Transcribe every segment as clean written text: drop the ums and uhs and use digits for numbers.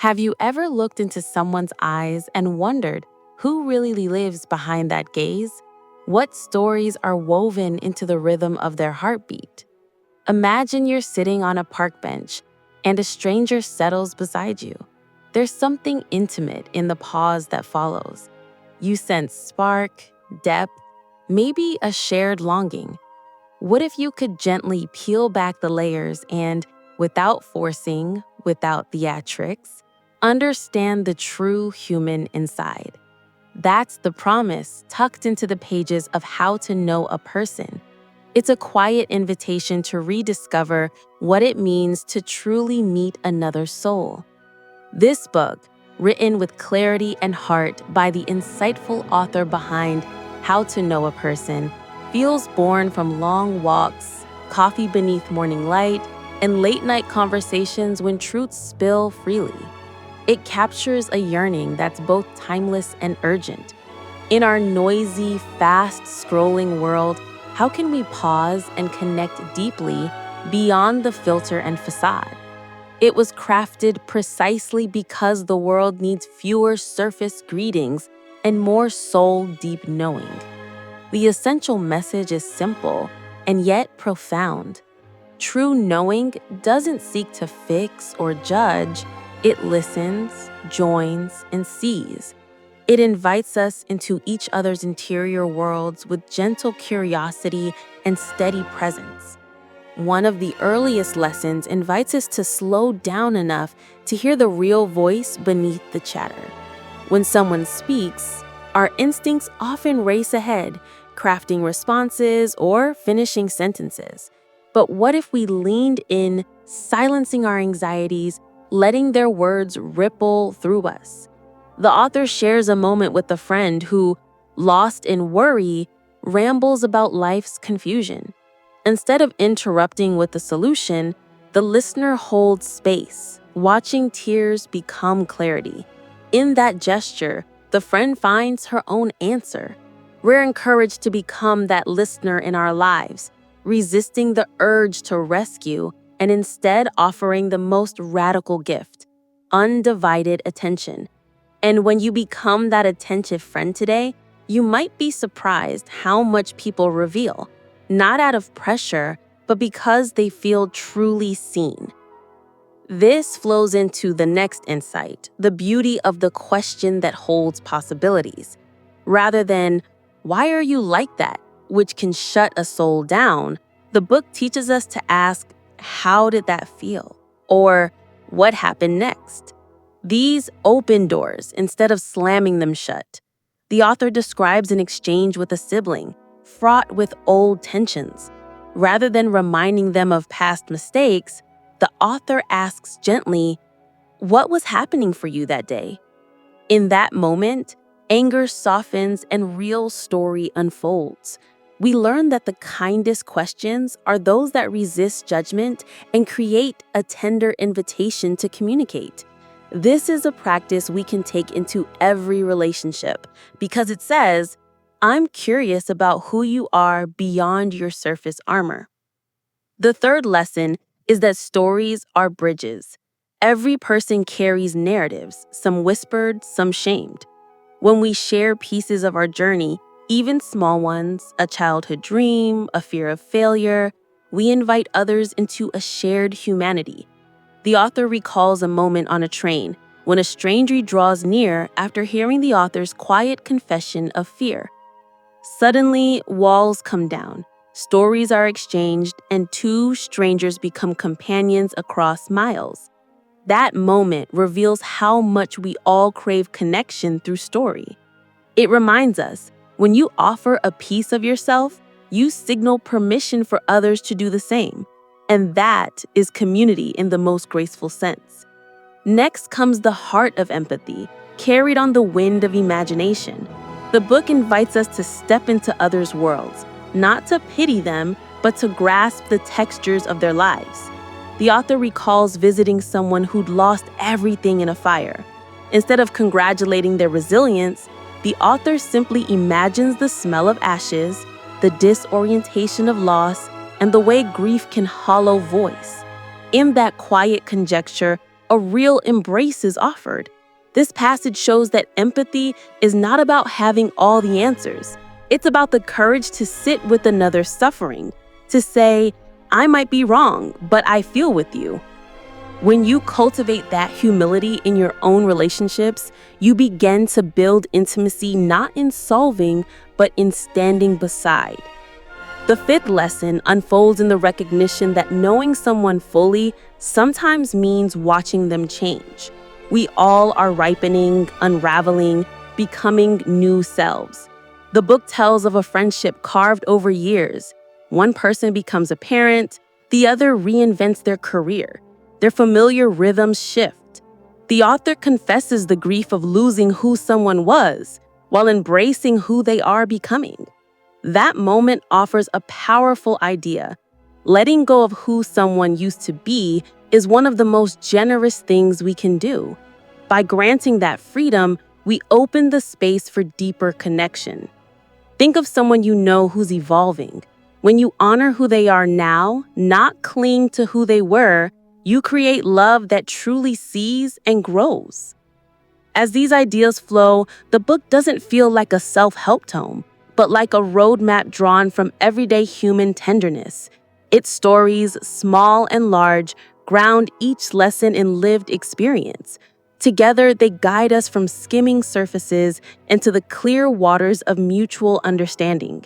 Have you ever looked into someone's eyes and wondered who really lives behind that gaze? What stories are woven into the rhythm of their heartbeat? Imagine you're sitting on a park bench and a stranger settles beside you. There's something intimate in the pause that follows. You sense spark, depth, maybe a shared longing. What if you could gently peel back the layers and, without forcing, without theatrics, understand the true human inside? That's the promise tucked into the pages of How to Know a Person. It's a quiet invitation to rediscover what it means to truly meet another soul. This book, written with clarity and heart by the insightful author behind How to Know a Person, feels born from long walks, coffee beneath morning light, and late-night conversations when truths spill freely. It captures a yearning that's both timeless and urgent. In our noisy, fast-scrolling world, how can we pause and connect deeply beyond the filter and facade? It was crafted precisely because the world needs fewer surface greetings and more soul-deep knowing. The essential message is simple and yet profound. True knowing doesn't seek to fix or judge. It listens, joins, and sees. It invites us into each other's interior worlds with gentle curiosity and steady presence. One of the earliest lessons invites us to slow down enough to hear the real voice beneath the chatter. When someone speaks, our instincts often race ahead, crafting responses or finishing sentences. But what if we leaned in, silencing our anxieties, letting their words ripple through us? The author shares a moment with a friend who, lost in worry, rambles about life's confusion. Instead of interrupting with a solution, the listener holds space, watching tears become clarity. In that gesture, the friend finds her own answer. We're encouraged to become that listener in our lives, resisting the urge to rescue and instead offering the most radical gift, undivided attention. And when you become that attentive friend today, you might be surprised how much people reveal, not out of pressure, but because they feel truly seen. This flows into the next insight, the beauty of the question that holds possibilities. Rather than, "Why are you like that?" which can shut a soul down, the book teaches us to ask, "How did that feel?" Or, "What happened next?" These open doors instead of slamming them shut. The author describes an exchange with a sibling, fraught with old tensions. Rather than reminding them of past mistakes, the author asks gently, "What was happening for you that day?" In that moment, anger softens and real story unfolds. We learn that the kindest questions are those that resist judgment and create a tender invitation to communicate. This is a practice we can take into every relationship because it says, "I'm curious about who you are beyond your surface armor." The third lesson is that stories are bridges. Every person carries narratives, some whispered, some shamed. When we share pieces of our journey, even small ones, a childhood dream, a fear of failure, we invite others into a shared humanity. The author recalls a moment on a train when a stranger draws near after hearing the author's quiet confession of fear. Suddenly, walls come down, stories are exchanged, and two strangers become companions across miles. That moment reveals how much we all crave connection through story. It reminds us, when you offer a piece of yourself, you signal permission for others to do the same. And that is community in the most graceful sense. Next comes the heart of empathy, carried on the wind of imagination. The book invites us to step into others' worlds, not to pity them, but to grasp the textures of their lives. The author recalls visiting someone who'd lost everything in a fire. Instead of congratulating their resilience, the author simply imagines the smell of ashes, the disorientation of loss, and the way grief can hollow voice. In that quiet conjecture, a real embrace is offered. This passage shows that empathy is not about having all the answers. It's about the courage to sit with another's suffering, to say, I might be wrong, but I feel with you. When you cultivate that humility in your own relationships, you begin to build intimacy not in solving, but in standing beside. The fifth lesson unfolds in the recognition that knowing someone fully sometimes means watching them change. We all are ripening, unraveling, becoming new selves. The book tells of a friendship carved over years. One person becomes a parent, the other reinvents their career. Their familiar rhythms shift. The author confesses the grief of losing who someone was while embracing who they are becoming. That moment offers a powerful idea. Letting go of who someone used to be is one of the most generous things we can do. By granting that freedom, we open the space for deeper connection. Think of someone you know who's evolving. When you honor who they are now, not cling to who they were, you create love that truly sees and grows. As these ideas flow, the book doesn't feel like a self-help tome, but like a roadmap drawn from everyday human tenderness. Its stories, small and large, ground each lesson in lived experience. Together, they guide us from skimming surfaces into the clear waters of mutual understanding.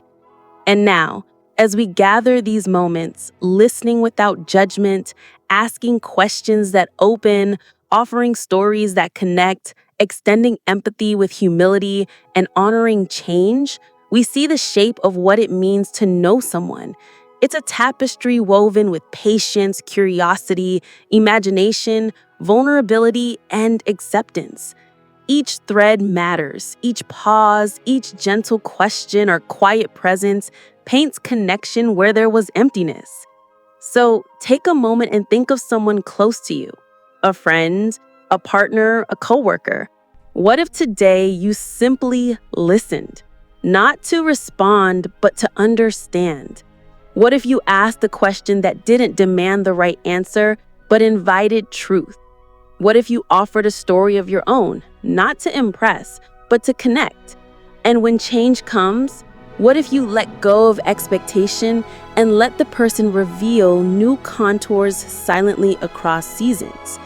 And now, as we gather these moments, listening without judgment, asking questions that open, offering stories that connect, extending empathy with humility, and honoring change, we see the shape of what it means to know someone. It's a tapestry woven with patience, curiosity, imagination, vulnerability, and acceptance. Each thread matters. Each pause, each gentle question or quiet presence paints connection where there was emptiness. So take a moment and think of someone close to you, a friend, a partner, a coworker. What if today you simply listened? Not to respond, but to understand. What if you asked the question that didn't demand the right answer, but invited truth? What if you offered a story of your own, not to impress, but to connect? And when change comes, what if you let go of expectation and let the person reveal new contours silently across seasons?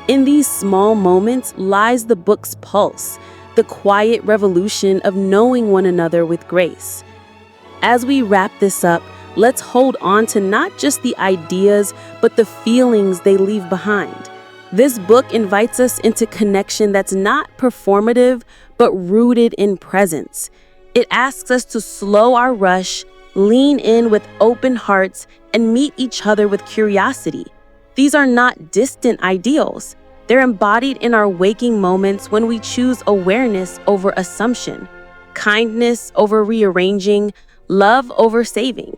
In these small moments lies the book's pulse, the quiet revolution of knowing one another with grace. As we wrap this up, let's hold on to not just the ideas, but the feelings they leave behind. This book invites us into connection that's not performative, but rooted in presence. It asks us to slow our rush, lean in with open hearts, and meet each other with curiosity. These are not distant ideals. They're embodied in our waking moments when we choose awareness over assumption, kindness over rearranging, love over saving.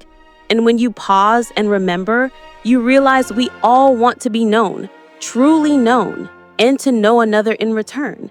And when you pause and remember, you realize we all want to be known, truly known, and to know another in return.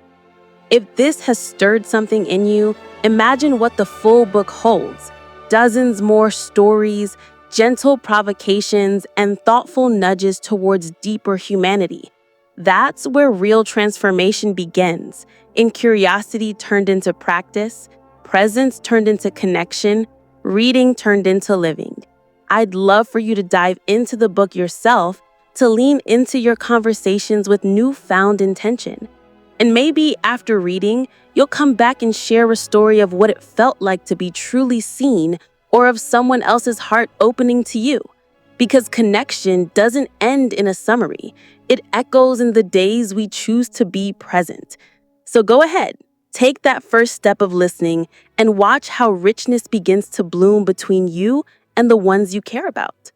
If this has stirred something in you, imagine what the full book holds. Dozens more stories, gentle provocations, and thoughtful nudges towards deeper humanity. That's where real transformation begins, in curiosity turned into practice, presence turned into connection, reading turned into living. I'd love for you to dive into the book yourself, to lean into your conversations with newfound intention. And maybe after reading, you'll come back and share a story of what it felt like to be truly seen, or of someone else's heart opening to you. Because connection doesn't end in a summary. It echoes in the days we choose to be present. So go ahead, take that first step of listening and watch how richness begins to bloom between you and the ones you care about.